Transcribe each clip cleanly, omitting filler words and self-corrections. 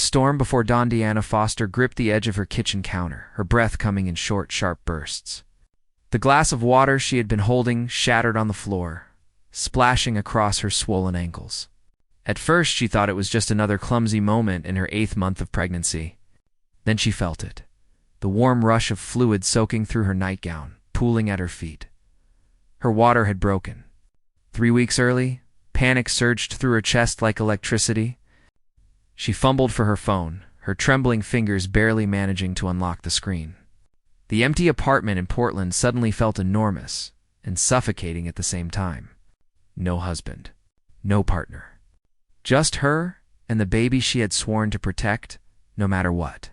storm before dawn, Diana Foster gripped the edge of her kitchen counter, her breath coming in short, sharp bursts. The glass of water she had been holding shattered on the floor, splashing across her swollen ankles. At first, she thought it was just another clumsy moment in her 8th month of pregnancy. Then she felt it, the warm rush of fluid soaking through her nightgown, pooling at her feet. Her water had broken. 3 weeks early, panic surged through her chest like electricity. She fumbled for her phone, her trembling fingers barely managing to unlock the screen. The empty apartment in Portland suddenly felt enormous and suffocating at the same time. No husband, no partner. Just her and the baby she had sworn to protect, no matter what.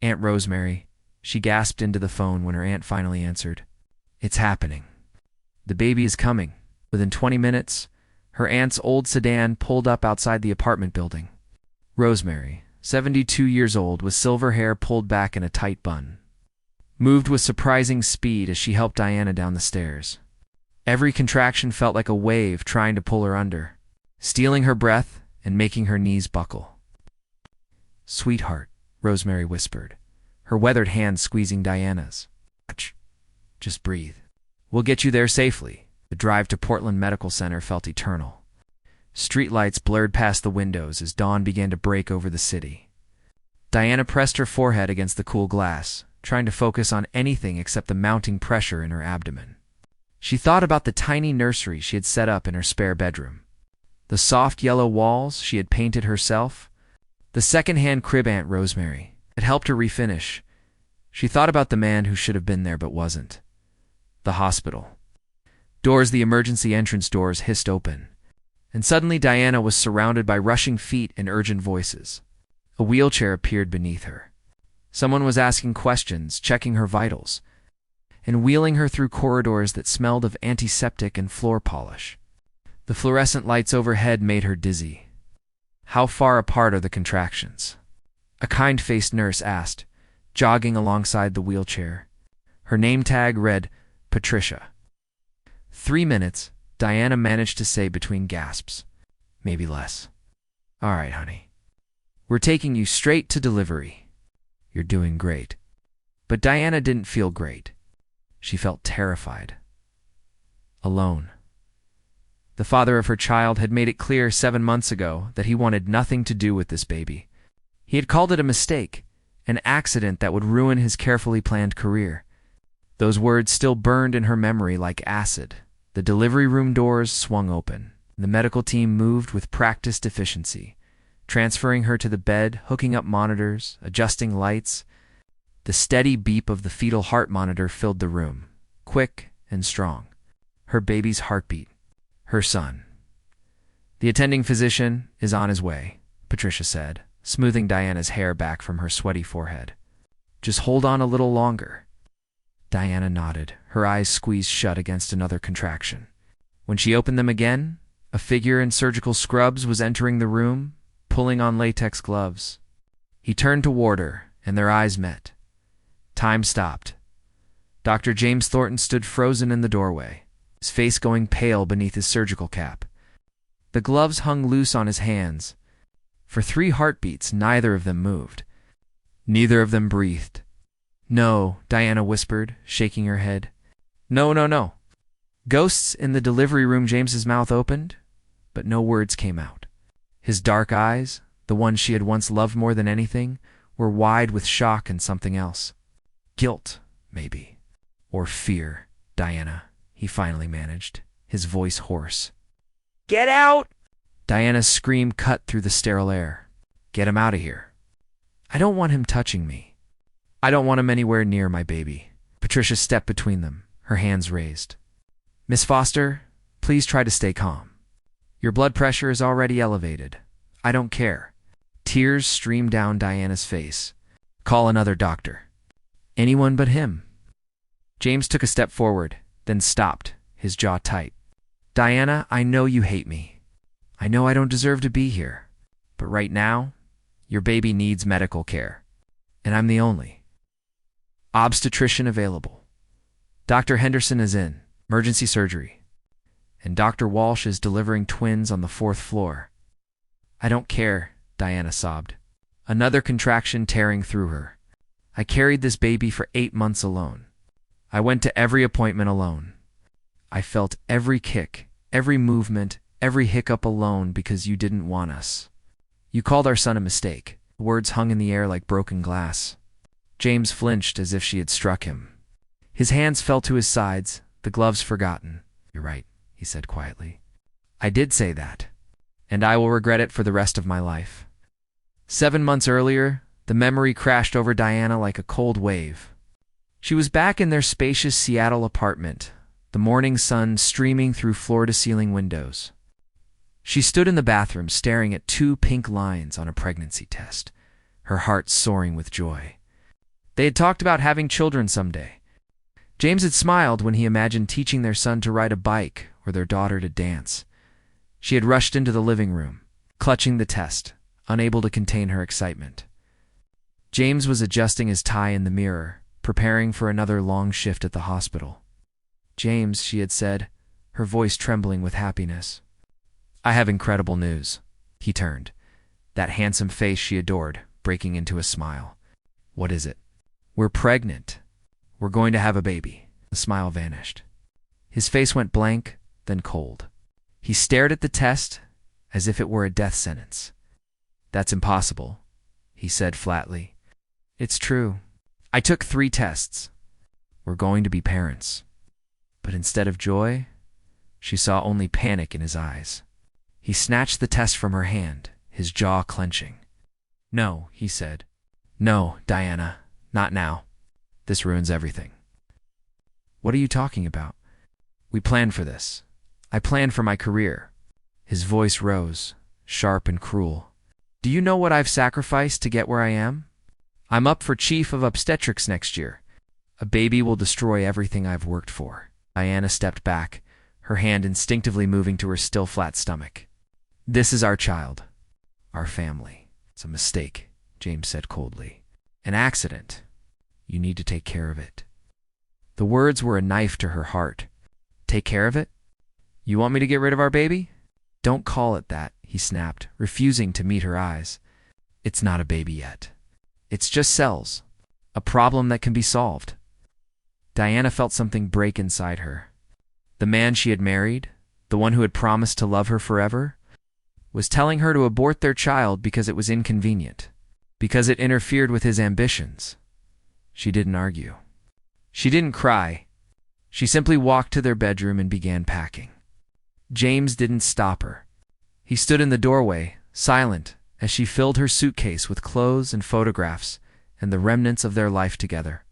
Aunt Rosemary, she gasped into the phone when her aunt finally answered. It's happening. The baby is coming. Within 20 minutes, her aunt's old sedan pulled up outside the apartment building. Rosemary, 72 years old, with silver hair pulled back in a tight bun, moved with surprising speed as she helped Diana down the stairs. Every contraction felt like a wave trying to pull her under, stealing her breath and making her knees buckle. "Sweetheart," Rosemary whispered, her weathered hand squeezing Diana's. "Just breathe. We'll get you there safely." The drive to Portland Medical Center felt eternal. Streetlights blurred past the windows as dawn began to break over the city. Diana pressed her forehead against the cool glass, trying to focus on anything except the mounting pressure in her abdomen. She thought about the tiny nursery she had set up in her spare bedroom, the soft yellow walls she had painted herself, the second-hand crib Aunt Rosemary had helped her refinish. She thought about the man who should have been there but wasn't. The hospital. The emergency entrance doors hissed open, and suddenly Diana was surrounded by rushing feet and urgent voices. A wheelchair appeared beneath her. Someone was asking questions, checking her vitals, and wheeling her through corridors that smelled of antiseptic and floor polish. The fluorescent lights overhead made her dizzy. How far apart are the contractions? A kind-faced nurse asked, jogging alongside the wheelchair. Her name tag read, Patricia. 3 minutes, Diana managed to say between gasps. Maybe less. "All right, honey. We're taking you straight to delivery. You're doing great." But Diana didn't feel great. She felt terrified. Alone. The father of her child had made it clear 7 months ago that he wanted nothing to do with this baby. He had called it a mistake, an accident that would ruin his carefully planned career. Those words still burned in her memory like acid. The delivery room doors swung open. The medical team moved with practiced efficiency, transferring her to the bed, hooking up monitors, adjusting lights. The steady beep of the fetal heart monitor filled the room, quick and strong. Her baby's heartbeat. Her son. "The attending physician is on his way," Patricia said, smoothing Diana's hair back from her sweaty forehead. "Just hold on a little longer." Diana nodded, her eyes squeezed shut against another contraction. When she opened them again, a figure in surgical scrubs was entering the room, pulling on latex gloves. He turned toward her, and their eyes met. Time stopped. Dr. James Thornton stood frozen in the doorway, his face going pale beneath his surgical cap. The gloves hung loose on his hands. For 3 heartbeats, neither of them moved. Neither of them breathed. "No," Diana whispered, shaking her head. "No, no, no." Ghosts in the delivery room. James's mouth opened, but no words came out. His dark eyes, the ones she had once loved more than anything, were wide with shock and something else. Guilt, maybe. Or fear, Diana, he finally managed, his voice hoarse. "Get out!" Diana's scream cut through the sterile air. "Get him out of here. I don't want him touching me. I don't want him anywhere near my baby." Patricia stepped between them, her hands raised. "Miss Foster, please try to stay calm. Your blood pressure is already elevated. I don't care." Tears streamed down Diana's face. "Call another doctor." "Anyone but him." James took a step forward, then stopped, his jaw tight. "Diana, I know you hate me. I know I don't deserve to be here. But right now, your baby needs medical care. And I'm the only obstetrician available. Dr. Henderson is in emergency surgery, and Dr. Walsh is delivering twins on the 4th floor. "I don't care," Diana sobbed. Another contraction tearing through her. I carried this baby for 8 months alone. I went to every appointment alone. I felt every kick, every movement, every hiccup alone because you didn't want us. You called our son a mistake. Words hung in the air like broken glass. James flinched as if she had struck him. His hands fell to his sides, the gloves forgotten. "You're right," he said quietly. "I did say that, and I will regret it for the rest of my life." 7 months earlier, the memory crashed over Diana like a cold wave. She was back in their spacious Seattle apartment, the morning sun streaming through floor-to-ceiling windows. She stood in the bathroom staring at 2 pink lines on a pregnancy test, her heart soaring with joy. They had talked about having children someday. James had smiled when he imagined teaching their son to ride a bike or their daughter to dance. She had rushed into the living room, clutching the test, unable to contain her excitement. James was adjusting his tie in the mirror, preparing for another long shift at the hospital. "James," she had said, her voice trembling with happiness. "I have incredible news." He turned, that handsome face she adored, breaking into a smile. "What is it?" "We're pregnant. We're going to have a baby." The smile vanished. His face went blank, then cold. He stared at the test as if it were a death sentence. "That's impossible," he said flatly. "It's true. I took 3 tests. We're going to be parents." But instead of joy, she saw only panic in his eyes. He snatched the test from her hand, his jaw clenching. "No," he said. "No, Diana, not now. This ruins everything." "What are you talking about?" "We planned for this. I planned for my career." His voice rose, sharp and cruel. "Do you know what I've sacrificed to get where I am? I'm up for chief of obstetrics next year. A baby will destroy everything I've worked for." Diana stepped back, her hand instinctively moving to her still flat stomach. "This is our child. Our family." "It's a mistake," James said coldly. "An accident. You need to take care of it." The words were a knife to her heart. "Take care of it? You want me to get rid of our baby?" "Don't call it that," he snapped, refusing to meet her eyes. "It's not a baby yet. It's just cells. A problem that can be solved." Diana felt something break inside her. The man she had married, the one who had promised to love her forever, was telling her to abort their child because it was inconvenient, because it interfered with his ambitions. She didn't argue. She didn't cry. She simply walked to their bedroom and began packing. James didn't stop her. He stood in the doorway, silent, as she filled her suitcase with clothes and photographs and the remnants of their life together.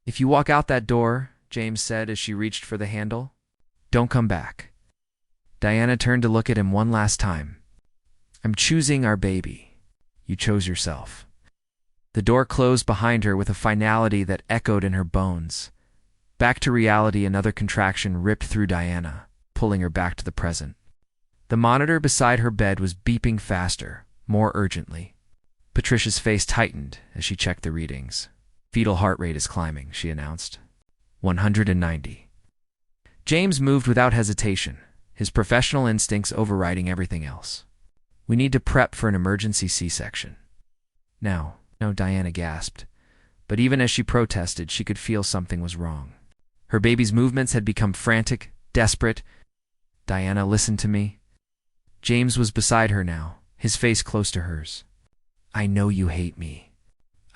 "If you walk out that door," James said as she reached for the handle, "don't come back." Diana turned to look at him one last time. "I'm choosing our baby. You chose yourself." The door closed behind her with a finality that echoed in her bones. Back to reality, another contraction ripped through Diana, pulling her back to the present. The monitor beside her bed was beeping faster, more urgently. Patricia's face tightened as she checked the readings. "Fetal heart rate is climbing," she announced. 190. James moved without hesitation, his professional instincts overriding everything else. "We need to prep for an emergency C-section." "No, no," Diana gasped. But even as she protested, she could feel something was wrong. Her baby's movements had become frantic, desperate. "Diana, listen to me." James was beside her now, his face close to hers. "I know you hate me.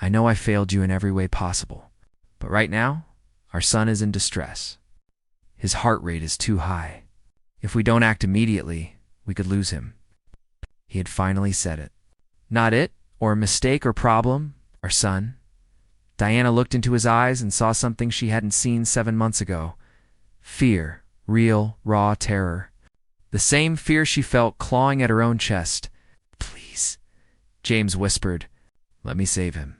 I know I failed you in every way possible. But right now, our son is in distress. His heart rate is too high. If we don't act immediately, we could lose him." He had finally said it. Not it, or a mistake or problem, our son. Diana looked into his eyes and saw something she hadn't seen 7 months ago. Fear, real, raw terror. The same fear she felt clawing at her own chest. "Please," James whispered, "let me save him.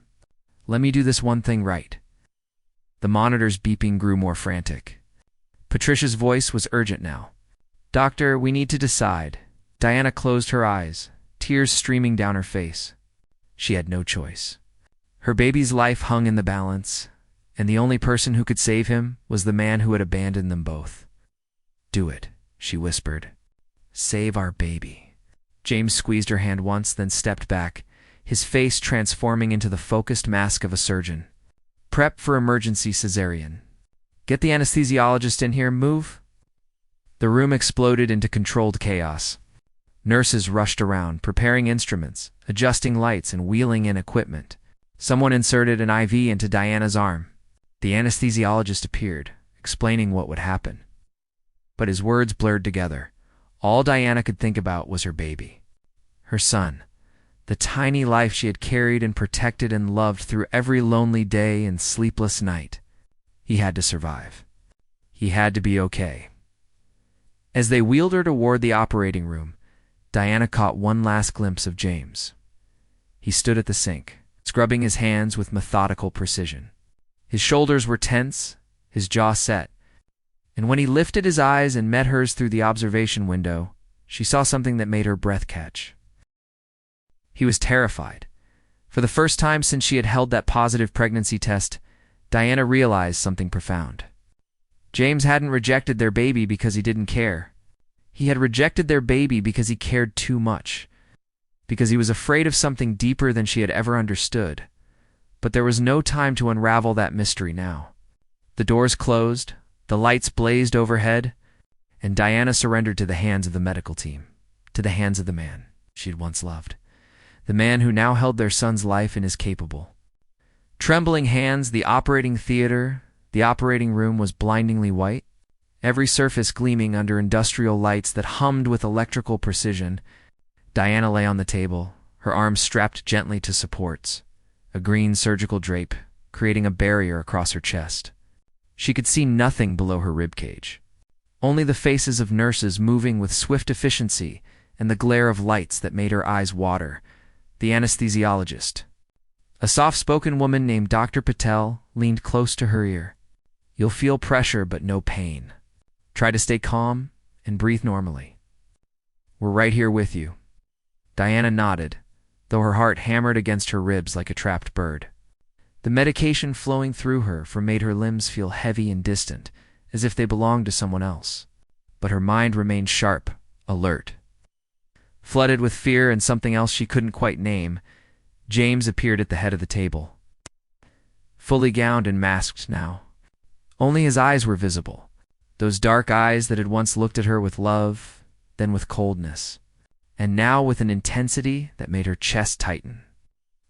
Let me do this one thing right." The monitor's beeping grew more frantic. Patricia's voice was urgent now. "Doctor, we need to decide." Diana closed her eyes, tears streaming down her face. She had no choice. Her baby's life hung in the balance, and the only person who could save him was the man who had abandoned them both. "Do it," she whispered. "Save our baby." James squeezed her hand once, then stepped back, his face transforming into the focused mask of a surgeon. "Prep for emergency cesarean. Get the anesthesiologist in here, move." The room exploded into controlled chaos. Nurses rushed around, preparing instruments, adjusting lights, and wheeling in equipment. Someone inserted an IV into Diana's arm. The anesthesiologist appeared, explaining what would happen. But his words blurred together. All Diana could think about was her baby. Her son. The tiny life she had carried and protected and loved through every lonely day and sleepless night. He had to survive. He had to be okay. As they wheeled her toward the operating room, Diana caught one last glimpse of James. He stood at the sink, scrubbing his hands with methodical precision. His shoulders were tense, his jaw set, and when he lifted his eyes and met hers through the observation window, she saw something that made her breath catch. He was terrified. For the first time since she had held that positive pregnancy test, Diana realized something profound. James hadn't rejected their baby because he didn't care. He had rejected their baby because he cared too much, because he was afraid of something deeper than she had ever understood. But there was no time to unravel that mystery now. The doors closed, the lights blazed overhead, and Diana surrendered to the hands of the medical team, to the hands of the man she had once loved, the man who now held their son's life in his capable. Trembling hands, the operating theater, the operating room was blindingly white, every surface gleaming under industrial lights that hummed with electrical precision. Diana lay on the table, her arms strapped gently to supports, a green surgical drape creating a barrier across her chest. She could see nothing below her ribcage, only the faces of nurses moving with swift efficiency and the glare of lights that made her eyes water. The anesthesiologist, a soft-spoken woman named Dr. Patel, leaned close to her ear. "You'll feel pressure but no pain. Try to stay calm and breathe normally. We're right here with you." Diana nodded, though her heart hammered against her ribs like a trapped bird. The medication flowing through her made her limbs feel heavy and distant, as if they belonged to someone else. But her mind remained sharp, alert. Flooded with fear and something else she couldn't quite name, James appeared at the head of the table. Fully gowned and masked now. Only his eyes were visible. Those dark eyes that had once looked at her with love, then with coldness, and now with an intensity that made her chest tighten.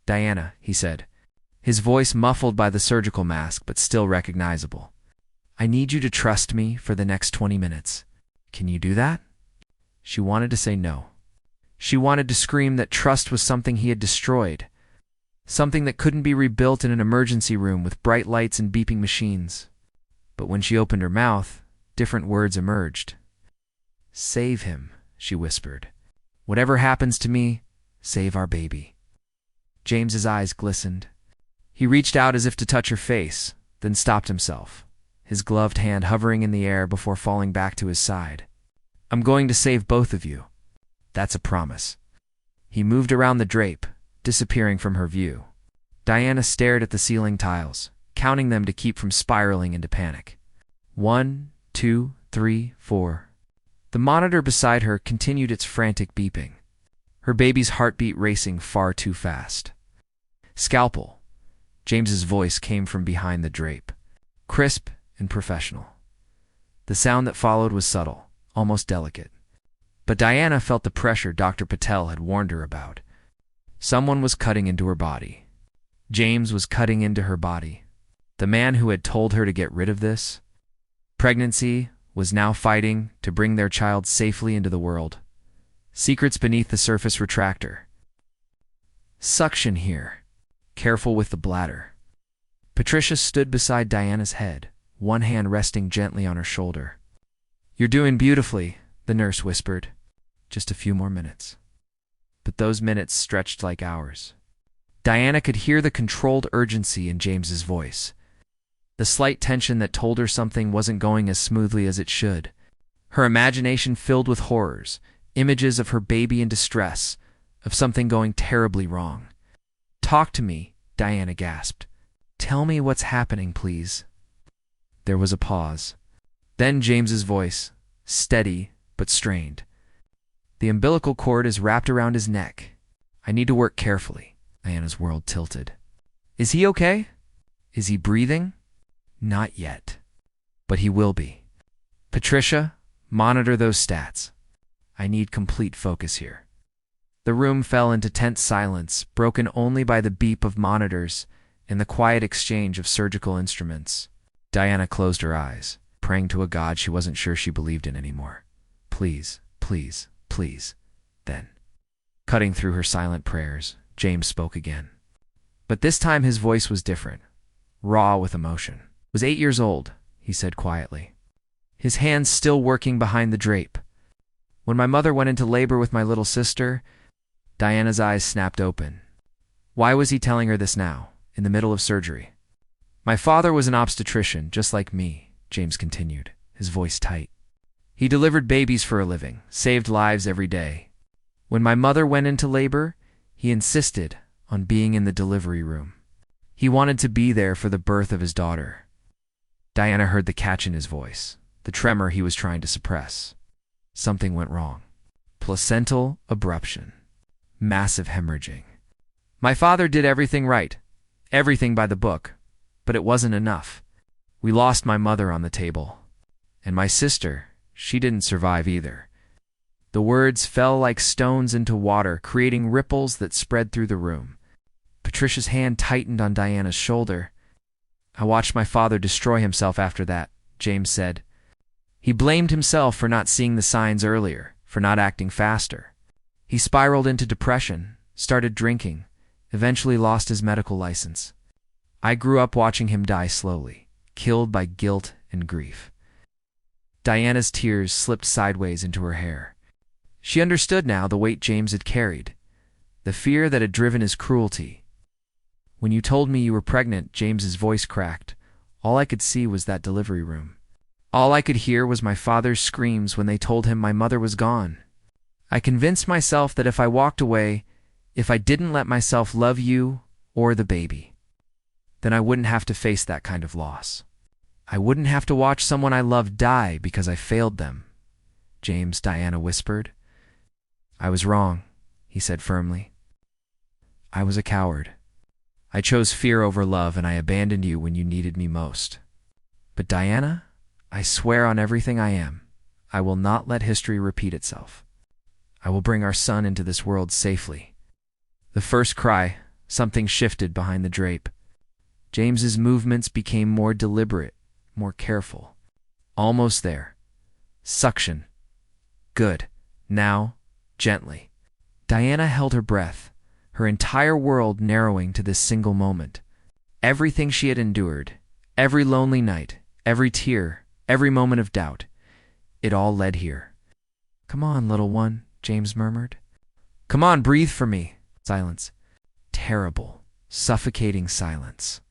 "Diana," he said, his voice muffled by the surgical mask but still recognizable. "I need you to trust me for the next 20 minutes. Can you do that?" She wanted to say no. She wanted to scream that trust was something he had destroyed, something that couldn't be rebuilt in an emergency room with bright lights and beeping machines. But when she opened her mouth, different words emerged. "Save him," she whispered. "Whatever happens to me, save our baby." James's eyes glistened. He reached out as if to touch her face, then stopped himself, his gloved hand hovering in the air before falling back to his side. "I'm going to save both of you. That's a promise." He moved around the drape, disappearing from her view. Diana stared at the ceiling tiles, counting them to keep from spiraling into panic. 1, 2, 3, 4. The monitor beside her continued its frantic beeping, her baby's heartbeat racing far too fast. "Scalpel." James's voice came from behind the drape, crisp and professional. The sound that followed was subtle, almost delicate. But Diana felt the pressure Dr. Patel had warned her about. Someone was cutting into her body. James was cutting into her body. The man who had told her to get rid of this pregnancy was now fighting to bring their child safely into the world. Secrets beneath the surface retractor. "Suction here. Careful with the bladder." Patricia stood beside Diana's head, one hand resting gently on her shoulder. "You're doing beautifully," the nurse whispered. "Just a few more minutes." But those minutes stretched like hours. Diana could hear the controlled urgency in James's voice, the slight tension that told her something wasn't going as smoothly as it should. Her imagination filled with horrors, images of her baby in distress, of something going terribly wrong. "Talk to me," Diana gasped. "Tell me what's happening, please." There was a pause. Then James's voice, steady but strained. "The umbilical cord is wrapped around his neck. I need to work carefully. Diana's world tilted. Is he okay? Is he breathing? Not yet. But he will be. Patricia, monitor those stats. I need complete focus here. The room fell into tense silence, broken only by the beep of monitors and the quiet exchange of surgical instruments. Diana closed her eyes, praying to a god she wasn't sure she believed in anymore. Please, please, please. Then, cutting through her silent prayers, James spoke again. But this time his voice was different, raw with emotion. I was 8 years old, he said quietly, his hands still working behind the drape. When my mother went into labor with my little sister, Diana's eyes snapped open. Why was he telling her this now, in the middle of surgery? My father was an obstetrician, just like me, James continued, his voice tight. He delivered babies for a living, saved lives every day. When my mother went into labor, he insisted on being in the delivery room. He wanted to be there for the birth of his daughter. Diana heard the catch in his voice, the tremor he was trying to suppress. Something went wrong. Placental abruption. Massive hemorrhaging. My father did everything right, everything by the book, but it wasn't enough. We lost my mother on the table. And my sister, she didn't survive either. The words fell like stones into water, creating ripples that spread through the room. Patricia's hand tightened on Diana's shoulder. I watched my father destroy himself after that, James said. He blamed himself for not seeing the signs earlier, for not acting faster. He spiraled into depression, started drinking, eventually lost his medical license. I grew up watching him die slowly, killed by guilt and grief. Diana's tears slipped sideways into her hair. She understood now the weight James had carried, the fear that had driven his cruelty. When you told me you were pregnant, James's voice cracked. All I could see was that delivery room. All I could hear was my father's screams when they told him my mother was gone. I convinced myself that if I walked away, if I didn't let myself love you or the baby, then I wouldn't have to face that kind of loss. I wouldn't have to watch someone I loved die because I failed them. James, Diana whispered. I was wrong, he said firmly. I was a coward. I chose fear over love, and I abandoned you when you needed me most. But Diana, I swear on everything I am, I will not let history repeat itself. I will bring our son into this world safely. The first cry, something shifted behind the drape. James's movements became more deliberate, more careful. Almost there. Suction. Good. Now, gently. Diana held her breath, her entire world narrowing to this single moment. Everything she had endured, every lonely night, every tear, every moment of doubt, it all led here. Come on, little one, James murmured. Come on, breathe for me. Silence. Terrible, suffocating silence.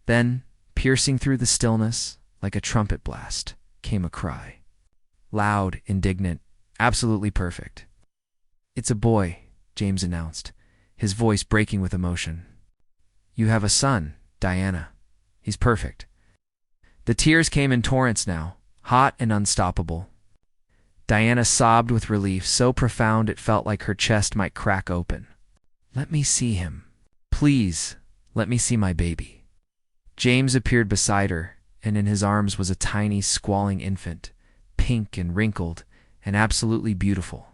Then, piercing through the stillness, like a trumpet blast, came a cry. Loud, indignant, absolutely perfect. It's a boy, James announced, his voice breaking with emotion. You have a son, Diana. He's perfect. The tears came in torrents now, hot and unstoppable. Diana sobbed with relief so profound it felt like her chest might crack open. Let me see him. Please, let me see my baby. James appeared beside her, and in his arms was a tiny, squalling infant, pink and wrinkled, and absolutely beautiful.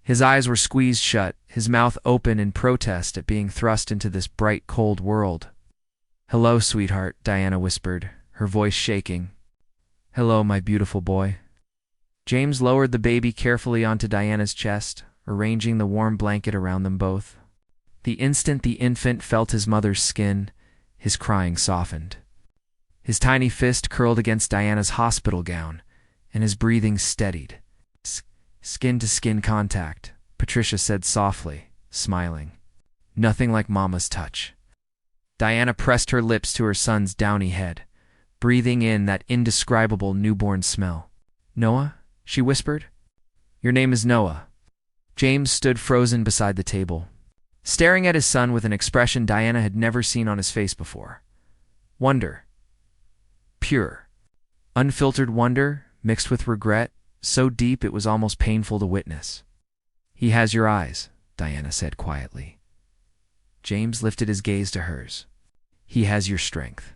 His eyes were squeezed shut, his mouth open in protest at being thrust into this bright, cold world. Hello, sweetheart, Diana whispered, her voice shaking. Hello, my beautiful boy. James lowered the baby carefully onto Diana's chest, arranging the warm blanket around them both. The instant the infant felt his mother's skin, his crying softened. His tiny fist curled against Diana's hospital gown, and his breathing steadied. Skin-to-skin contact, Patricia said softly, smiling. Nothing like Mama's touch. Diana pressed her lips to her son's downy head, breathing in that indescribable newborn smell. Noah? She whispered. Your name is Noah. James stood frozen beside the table, staring at his son with an expression Diana had never seen on his face before. Wonder. Pure. Unfiltered wonder, mixed with regret, so deep it was almost painful to witness. He has your eyes, Diana said quietly. James lifted his gaze to hers. He has your strength.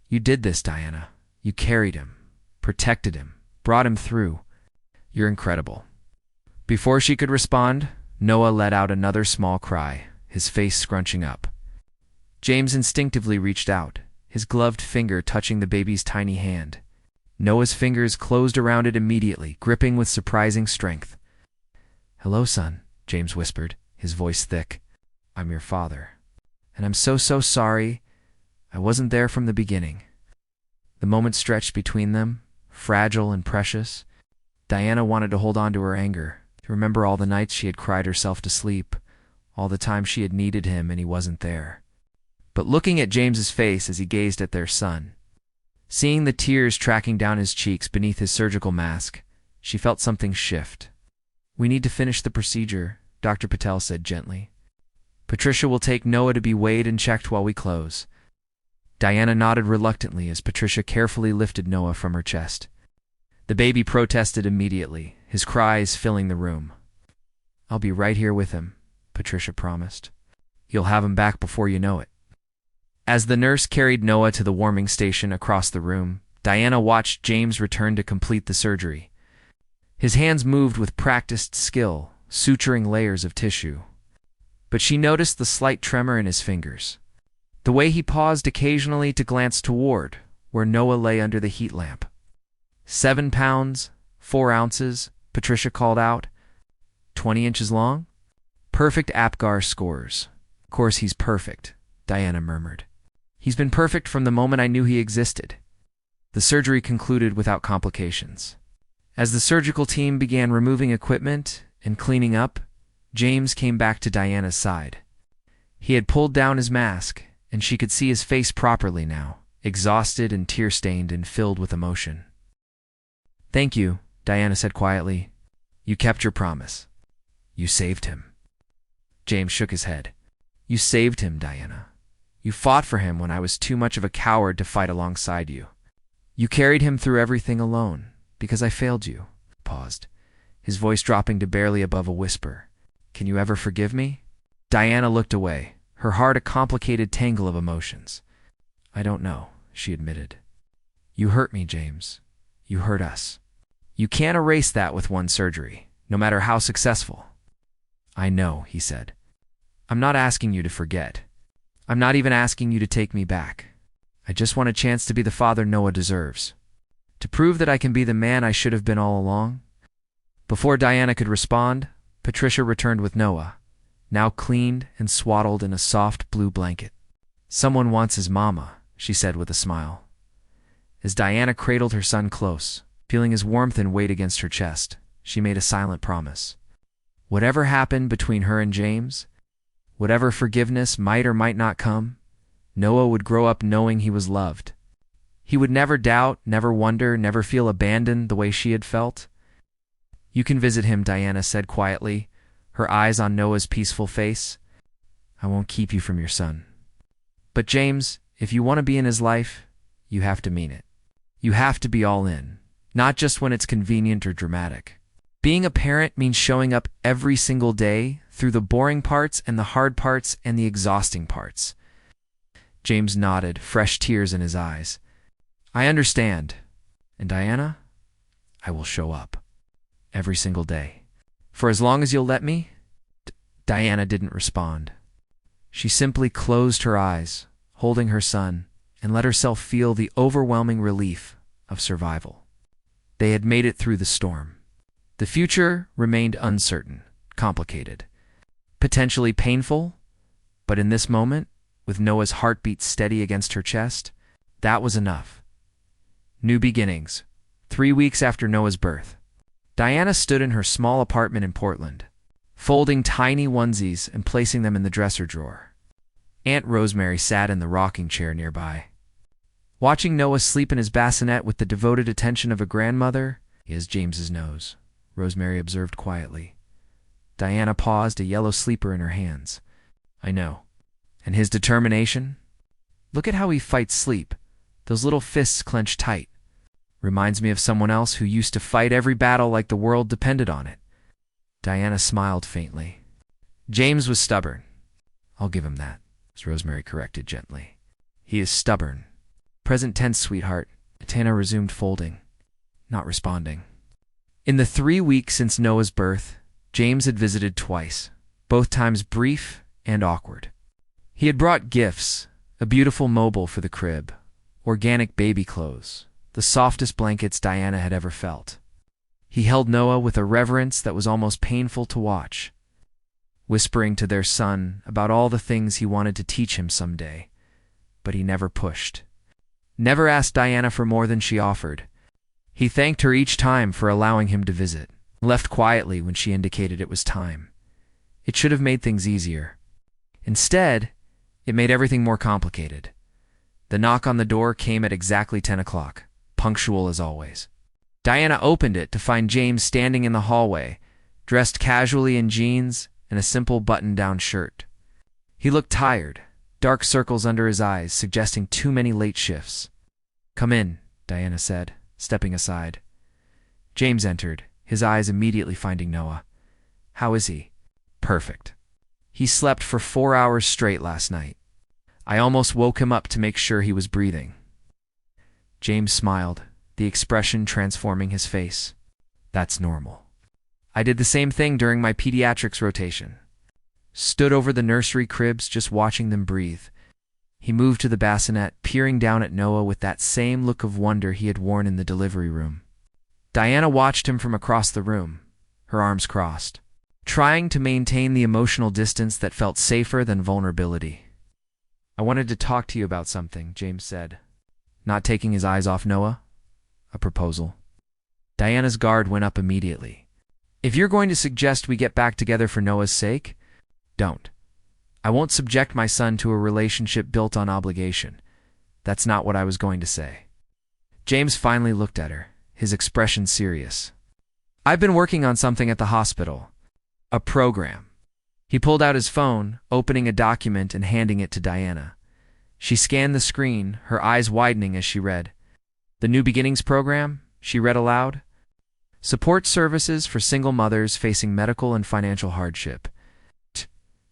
You did this, Diana. You carried him, protected him, brought him through. You're incredible. Before she could respond, Noah let out another small cry, his face scrunching up. James instinctively reached out, his gloved finger touching the baby's tiny hand. Noah's fingers closed around it immediately, gripping with surprising strength. "Hello, son," James whispered, his voice thick. "I'm your father. And I'm so sorry. I wasn't there from the beginning." The moment stretched between them, fragile and precious. Diana wanted to hold on to her anger, to remember all the nights she had cried herself to sleep, all the time she had needed him and he wasn't there. But looking at James's face as he gazed at their son, seeing the tears tracking down his cheeks beneath his surgical mask, she felt something shift. "We need to finish the procedure," Dr. Patel said gently. "Patricia will take Noah to be weighed and checked while we close." Diana nodded reluctantly as Patricia carefully lifted Noah from her chest. The baby protested immediately, his cries filling the room. "I'll be right here with him," Patricia promised. "You'll have him back before you know it." As the nurse carried Noah to the warming station across the room, Diana watched James return to complete the surgery. His hands moved with practiced skill, suturing layers of tissue. But she noticed the slight tremor in his fingers, the way he paused occasionally to glance toward where Noah lay under the heat lamp. 7 pounds, 4 ounces, Patricia called out. 20 inches long? Perfect APGAR scores. Of course he's perfect, Diana murmured. He's been perfect from the moment I knew he existed. The surgery concluded without complications. As the surgical team began removing equipment and cleaning up, James came back to Diana's side. He had pulled down his mask, and she could see his face properly now, exhausted and tear-stained and filled with emotion. "Thank you," Diana said quietly. "You kept your promise. You saved him." James shook his head. "You saved him, Diana. You fought for him when I was too much of a coward to fight alongside you. You carried him through everything alone, because I failed you." Paused, his voice dropping to barely above a whisper. "Can you ever forgive me?" Diana looked away, her heart a complicated tangle of emotions. "I don't know," she admitted. "You hurt me, James. You hurt us. You can't erase that with one surgery, no matter how successful." "I know," he said. "I'm not asking you to forget. I'm not even asking you to take me back. I just want a chance to be the father Noah deserves. To prove that I can be the man I should have been all along." Before Diana could respond, Patricia returned with Noah, now cleaned and swaddled in a soft blue blanket. "Someone wants his mama," she said with a smile. As Diana cradled her son close, feeling his warmth and weight against her chest, she made a silent promise. Whatever happened between her and James, whatever forgiveness might or might not come, Noah would grow up knowing he was loved. He would never doubt, never wonder, never feel abandoned the way she had felt. "You can visit him," Diana said quietly, her eyes on Noah's peaceful face. "I won't keep you from your son. But James, if you want to be in his life, you have to mean it. You have to be all in, not just when it's convenient or dramatic. Being a parent means showing up every single day through the boring parts and the hard parts and the exhausting parts." James nodded, fresh tears in his eyes. "I understand. And Diana, I will show up. Every single day. For as long as you'll let me." Diana didn't respond. She simply closed her eyes, holding her son, and let herself feel the overwhelming relief of survival. They had made it through the storm. The future remained uncertain, complicated, potentially painful, but in this moment, with Noah's heartbeat steady against her chest, that was enough. New beginnings. 3 weeks after Noah's birth, Diana stood in her small apartment in Portland, folding tiny onesies and placing them in the dresser drawer. Aunt Rosemary sat in the rocking chair nearby. Watching Noah sleep in his bassinet with the devoted attention of a grandmother is James's nose, Rosemary observed quietly. Diana paused, a yellow sleeper in her hands. "I know. And his determination? Look at how he fights sleep, those little fists clenched tight. Reminds me of someone else who used to fight every battle like the world depended on it." Diana smiled faintly. "James was stubborn. I'll give him that, as Rosemary corrected gently. He is stubborn. Present tense, sweetheart. Tana resumed folding, not responding. In the 3 weeks since Noah's birth, James had visited twice, both times brief and awkward. He had brought gifts, a beautiful mobile for the crib, organic baby clothes, the softest blankets Diana had ever felt. He held Noah with a reverence that was almost painful to watch, whispering to their son about all the things he wanted to teach him someday, but he never pushed. Never asked Diana for more than she offered. He thanked her each time for allowing him to visit, left quietly when she indicated it was time. It should have made things easier. Instead, it made everything more complicated. The knock on the door came at exactly 10 o'clock, punctual as always. Diana opened it to find James standing in the hallway, dressed casually in jeans and a simple button-down shirt. He looked tired, dark circles under his eyes suggesting too many late shifts. "Come in," Diana said, stepping aside. James entered, his eyes immediately finding Noah. "How is he?" "Perfect. He slept for 4 hours straight last night. I almost woke him up to make sure he was breathing." James smiled, the expression transforming his face. "That's normal. I did the same thing during my pediatrics rotation. Stood over the nursery cribs just watching them breathe." He moved to the bassinet, peering down at Noah with that same look of wonder he had worn in the delivery room. Diana watched him from across the room, her arms crossed, trying to maintain the emotional distance that felt safer than vulnerability. "I wanted to talk to you about something," James said, not taking his eyes off Noah. "A proposal." Diana's guard went up immediately. "If you're going to suggest we get back together for Noah's sake, don't. I won't subject my son to a relationship built on obligation. That's not what I was going to say." James finally looked at her, his expression serious. "I've been working on something at the hospital. A program." He pulled out his phone, opening a document and handing it to Diana. She scanned the screen, her eyes widening as she read. "The New Beginnings program," she read aloud. "Support services for single mothers facing medical and financial hardship."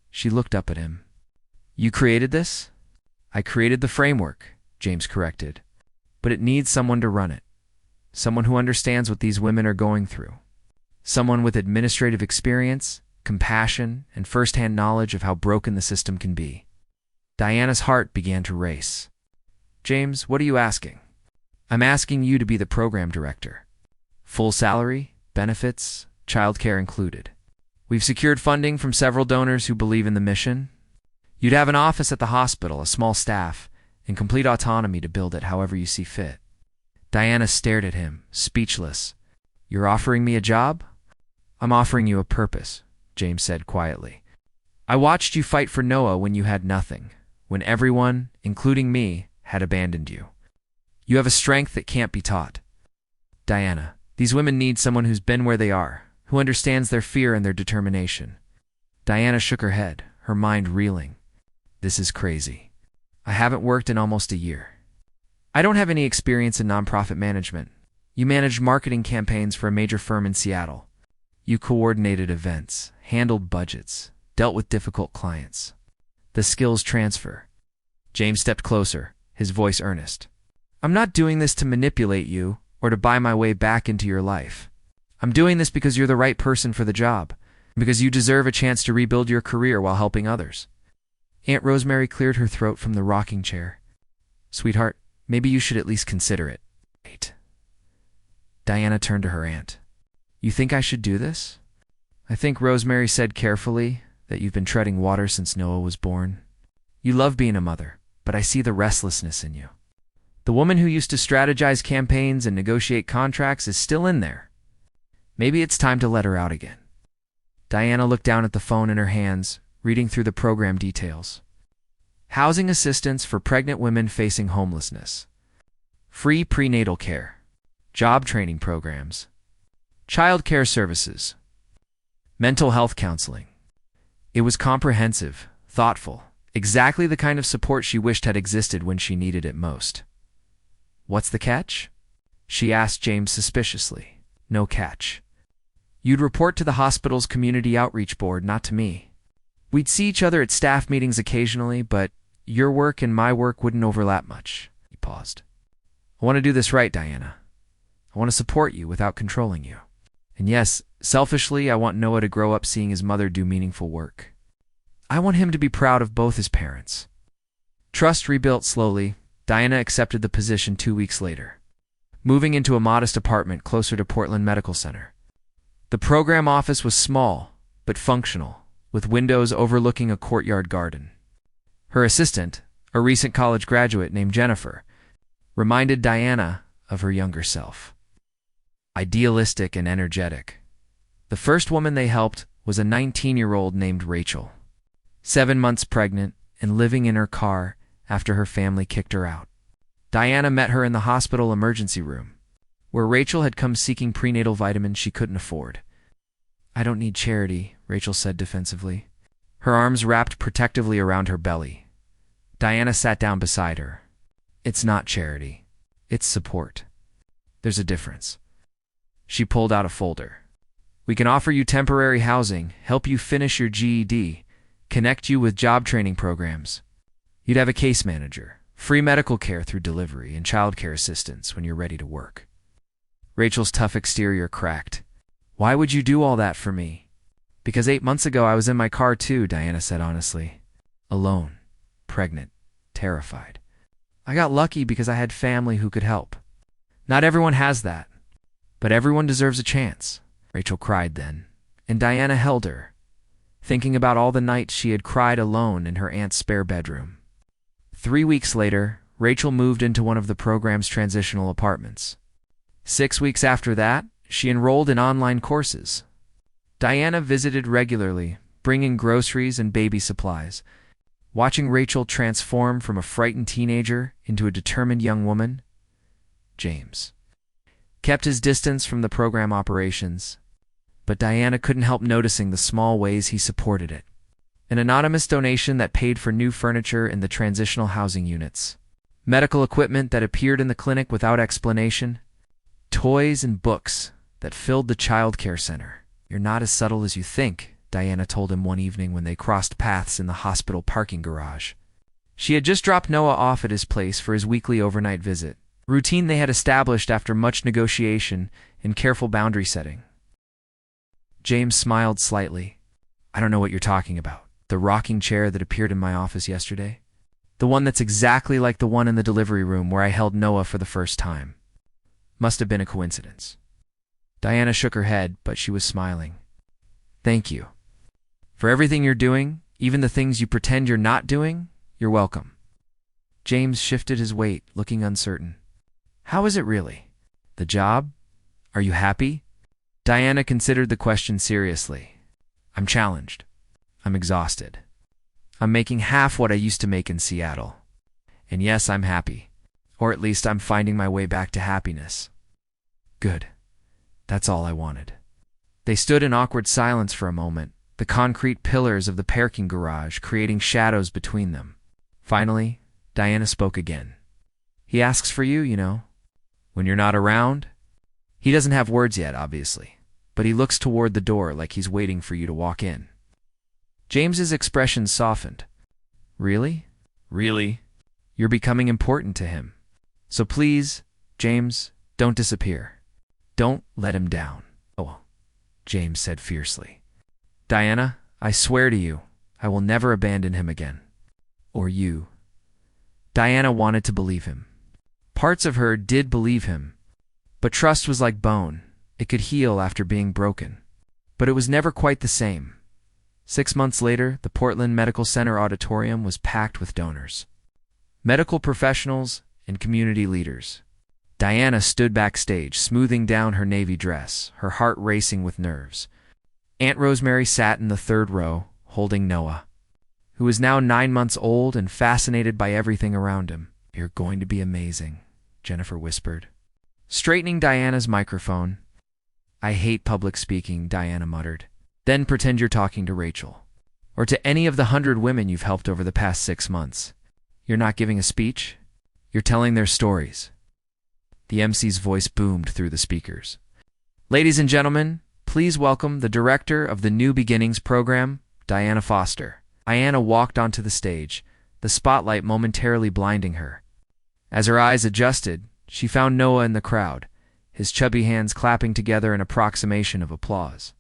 She looked up at him. "You created this?" "I created the framework," James corrected. "But it needs someone to run it. Someone who understands what these women are going through. Someone with administrative experience, compassion, and first-hand knowledge of how broken the system can be." Diana's heart began to race. "James, what are you asking?" "I'm asking you to be the program director. Full salary, benefits, childcare included. We've secured funding from several donors who believe in the mission. You'd have an office at the hospital, a small staff, and complete autonomy to build it however you see fit." Diana stared at him, speechless. "You're offering me a job?" "I'm offering you a purpose," James said quietly. "I watched you fight for Noah when you had nothing, when everyone, including me, had abandoned you. You have a strength that can't be taught. Diana, these women need someone who's been where they are, who understands their fear and their determination." Diana shook her head, her mind reeling. "This is crazy. I haven't worked in almost a year. I don't have any experience in nonprofit management. You managed marketing campaigns for a major firm in Seattle. You coordinated events, handled budgets, dealt with difficult clients. The skills transfer." James stepped closer, his voice earnest. "I'm not doing this to manipulate you or to buy my way back into your life. I'm doing this because you're the right person for the job, because you deserve a chance to rebuild your career while helping others." Aunt Rosemary cleared her throat from the rocking chair. "Sweetheart, maybe you should at least consider it." "Wait." Diana turned to her aunt. "You think I should do this?" "I think," Rosemary said carefully, "that you've been treading water since Noah was born. You love being a mother, but I see the restlessness in you. The woman who used to strategize campaigns and negotiate contracts is still in there. Maybe it's time to let her out again." Diana looked down at the phone in her hands, reading through the program details. Housing assistance for pregnant women facing homelessness. Free prenatal care. Job training programs. Child care services. Mental health counseling. It was comprehensive, thoughtful, exactly the kind of support she wished had existed when she needed it most. "What's the catch?" she asked James suspiciously. "No catch. You'd report to the hospital's community outreach board, not to me." We'd see each other at staff meetings occasionally, but your work and my work wouldn't overlap much. He paused. I want to do this right, Diana. I want to support you without controlling you. And yes, selfishly, I want Noah to grow up seeing his mother do meaningful work. I want him to be proud of both his parents. Trust rebuilt slowly, Diana accepted the position 2 weeks later, moving into a modest apartment closer to Portland Medical Center. The program office was small, but functional, with windows overlooking a courtyard garden. Her assistant, a recent college graduate named Jennifer, reminded Diana of her younger self. Idealistic and energetic. The first woman they helped was a 19-year-old named Rachel, 7 months pregnant and living in her car after her family kicked her out. Diana met her in the hospital emergency room, where Rachel had come seeking prenatal vitamins she couldn't afford. I don't need charity, Rachel said defensively, her arms wrapped protectively around her belly. Diana sat down beside her. It's not charity. It's support. There's a difference. She pulled out a folder. We can offer you temporary housing, help you finish your GED, connect you with job training programs. You'd have a case manager, free medical care through delivery, and childcare assistance when you're ready to work. Rachel's tough exterior cracked. Why would you do all that for me? Because 8 months ago I was in my car too, Diana said honestly. Alone, pregnant, terrified. I got lucky because I had family who could help. Not everyone has that, but everyone deserves a chance. Rachel cried then, and Diana held her, thinking about all the nights she had cried alone in her aunt's spare bedroom. 3 weeks later, Rachel moved into one of the program's transitional apartments. 6 weeks after that, she enrolled in online courses. Diana visited regularly, bringing groceries and baby supplies. Watching Rachel transform from a frightened teenager into a determined young woman, James kept his distance from the program operations, but Diana couldn't help noticing the small ways he supported it. An anonymous donation that paid for new furniture in the transitional housing units, medical equipment that appeared in the clinic without explanation, toys and books that filled the child care center. You're not as subtle as you think, Diana told him one evening when they crossed paths in the hospital parking garage. She had just dropped Noah off at his place for his weekly overnight visit, routine they had established after much negotiation and careful boundary setting. James smiled slightly. I don't know what you're talking about. The rocking chair that appeared in my office yesterday? The one that's exactly like the one in the delivery room where I held Noah for the first time. Must have been a coincidence. Diana shook her head, but she was smiling. Thank you. For everything you're doing, even the things you pretend you're not doing, you're welcome. James shifted his weight, looking uncertain. How is it really? The job? Are you happy? Diana considered the question seriously. I'm challenged. I'm exhausted. I'm making half what I used to make in Seattle. And yes, I'm happy. Or at least I'm finding my way back to happiness. Good. That's all I wanted. They stood in awkward silence for a moment, the concrete pillars of the parking garage creating shadows between them. Finally, Diana spoke again. He asks for you, you know. When you're not around? He doesn't have words yet, obviously, but he looks toward the door like he's waiting for you to walk in. James's expression softened. Really? Really? You're becoming important to him. So please, James, don't disappear. Don't let him down. Oh, James said fiercely. Diana, I swear to you, I will never abandon him again. Or you. Diana wanted to believe him. Parts of her did believe him. But trust was like bone. It could heal after being broken. But it was never quite the same. 6 months later, the Portland Medical Center auditorium was packed with donors, medical professionals, and community leaders. Diana stood backstage, smoothing down her navy dress, her heart racing with nerves. Aunt Rosemary sat in the third row, holding Noah, who was now 9 months old and fascinated by everything around him. You're going to be amazing, Jennifer whispered, straightening Diana's microphone. I hate public speaking, Diana muttered. Then pretend you're talking to Rachel, or to any of the 100 women you've helped over the past 6 months. You're not giving a speech. You're telling their stories. The MC's voice boomed through the speakers. Ladies and gentlemen, please welcome the director of the New Beginnings program, Diana Foster. Diana walked onto the stage, the spotlight momentarily blinding her. As her eyes adjusted, she found Noah in the crowd, his chubby hands clapping together in approximation of applause.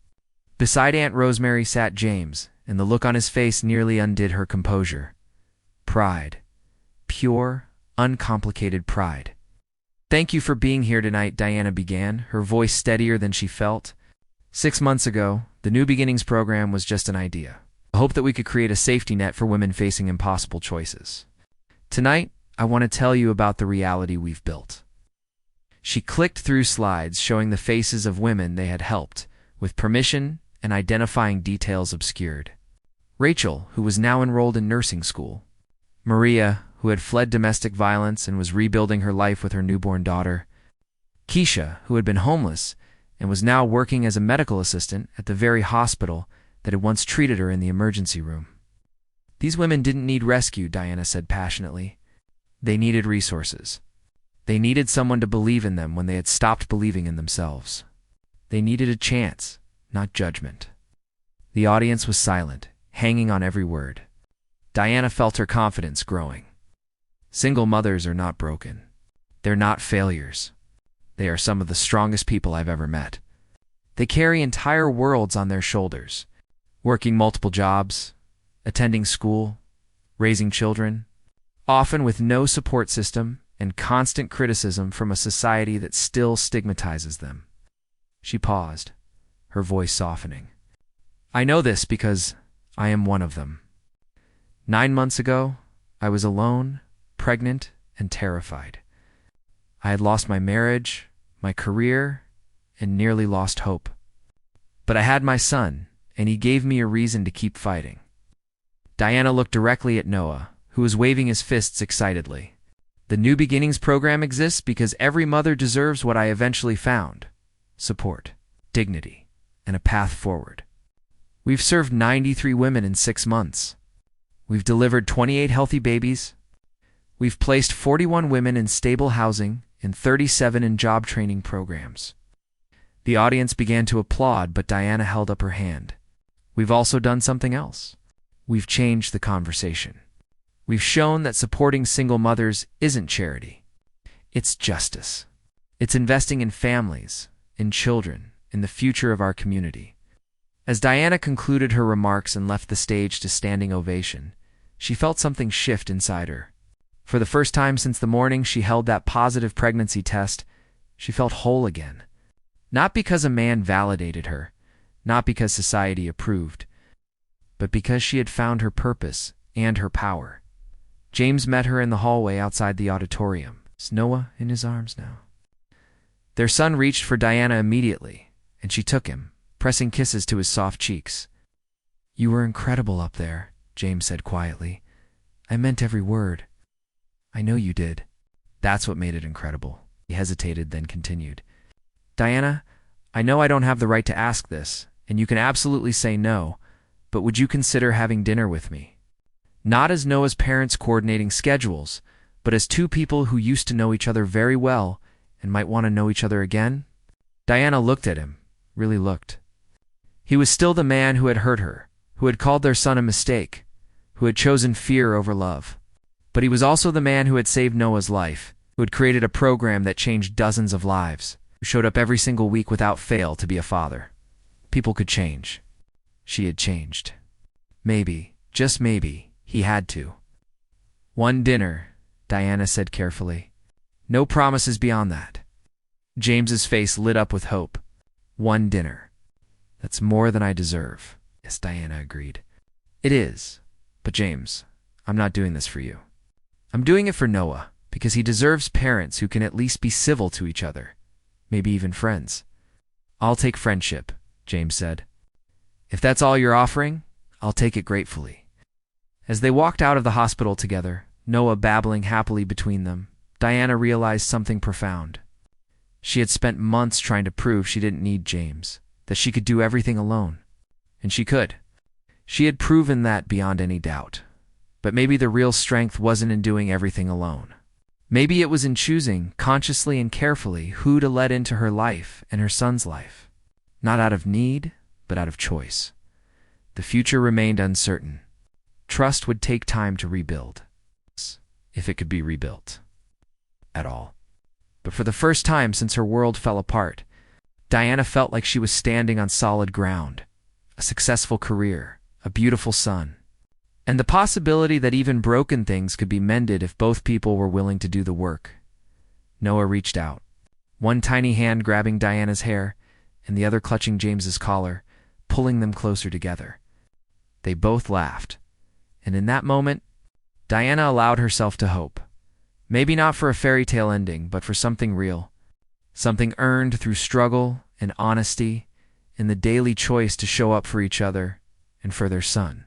Beside Aunt Rosemary sat James, and the look on his face nearly undid her composure. Pride. Pure, uncomplicated pride. "Thank you for being here tonight," Diana began, her voice steadier than she felt. 6 months ago, the New Beginnings program was just an idea. I hope that we could create a safety net for women facing impossible choices. Tonight, I want to tell you about the reality we've built. She clicked through slides showing the faces of women they had helped, with permission and identifying details obscured. Rachel, who was now enrolled in nursing school. Maria, who had fled domestic violence and was rebuilding her life with her newborn daughter. Keisha, who had been homeless and was now working as a medical assistant at the very hospital that had once treated her in the emergency room. These women didn't need rescue, Diana said passionately. They needed resources. They needed someone to believe in them when they had stopped believing in themselves. They needed a chance, not judgment. The audience was silent, hanging on every word. Diana felt her confidence growing. Single mothers are not broken. They're not failures. They are some of the strongest people I've ever met. They carry entire worlds on their shoulders, working multiple jobs, attending school, raising children, often with no support system and constant criticism from a society that still stigmatizes them. She paused, her voice softening. I know this because I am one of them. 9 months ago, I was alone, pregnant, and terrified. I had lost my marriage, my career, and nearly lost hope. But I had my son, and he gave me a reason to keep fighting. Diana looked directly at Noah, who was waving his fists excitedly. The New Beginnings program exists because every mother deserves what I eventually found: support, dignity, and a path forward. We've served 93 women in 6 months. We've delivered 28 healthy babies. We've placed 41 women in stable housing and 37 in job training programs. The audience began to applaud, but Diana held up her hand. We've also done something else. We've changed the conversation. We've shown that supporting single mothers isn't charity. It's justice. It's investing in families, in children, in the future of our community. As Diana concluded her remarks and left the stage to standing ovation, she felt something shift inside her. For the first time since the morning she held that positive pregnancy test, she felt whole again. Not because a man validated her, not because society approved, but because she had found her purpose and her power. James met her in the hallway outside the auditorium. Is Noah in his arms now? Their son reached for Diana immediately, and she took him, pressing kisses to his soft cheeks. You were incredible up there, James said quietly. I meant every word. I know you did. That's what made it incredible. He hesitated, then continued. Diana, I know I don't have the right to ask this, and you can absolutely say no, but would you consider having dinner with me? Not as Noah's parents coordinating schedules, but as two people who used to know each other very well and might want to know each other again? Diana looked at him, really looked. He was still the man who had hurt her, who had called their son a mistake, who had chosen fear over love. But he was also the man who had saved Noah's life, who had created a program that changed dozens of lives, who showed up every single week without fail to be a father. People could change. She had changed. Maybe, just maybe, he had to. One dinner, Diana said carefully. No promises beyond that. James's face lit up with hope. One dinner. That's more than I deserve. Yes, Diana agreed. It is. But James, I'm not doing this for you. I'm doing it for Noah, because he deserves parents who can at least be civil to each other. Maybe even friends. I'll take friendship, James said. If that's all you're offering, I'll take it gratefully. As they walked out of the hospital together, Noah babbling happily between them, Diana realized something profound. She had spent months trying to prove she didn't need James, that she could do everything alone. And she could. She had proven that beyond any doubt. But maybe the real strength wasn't in doing everything alone. Maybe it was in choosing, consciously and carefully, who to let into her life and her son's life. Not out of need, but out of choice. The future remained uncertain. Trust would take time to rebuild, if it could be rebuilt at all. But for the first time since her world fell apart, Diana felt like she was standing on solid ground, a successful career, a beautiful son, and the possibility that even broken things could be mended if both people were willing to do the work. Noah reached out, one tiny hand grabbing Diana's hair and the other clutching James's collar, pulling them closer together. They both laughed, and in that moment, Diana allowed herself to hope. Maybe not for a fairy tale ending, but for something real. Something earned through struggle and honesty in the daily choice to show up for each other and for their son.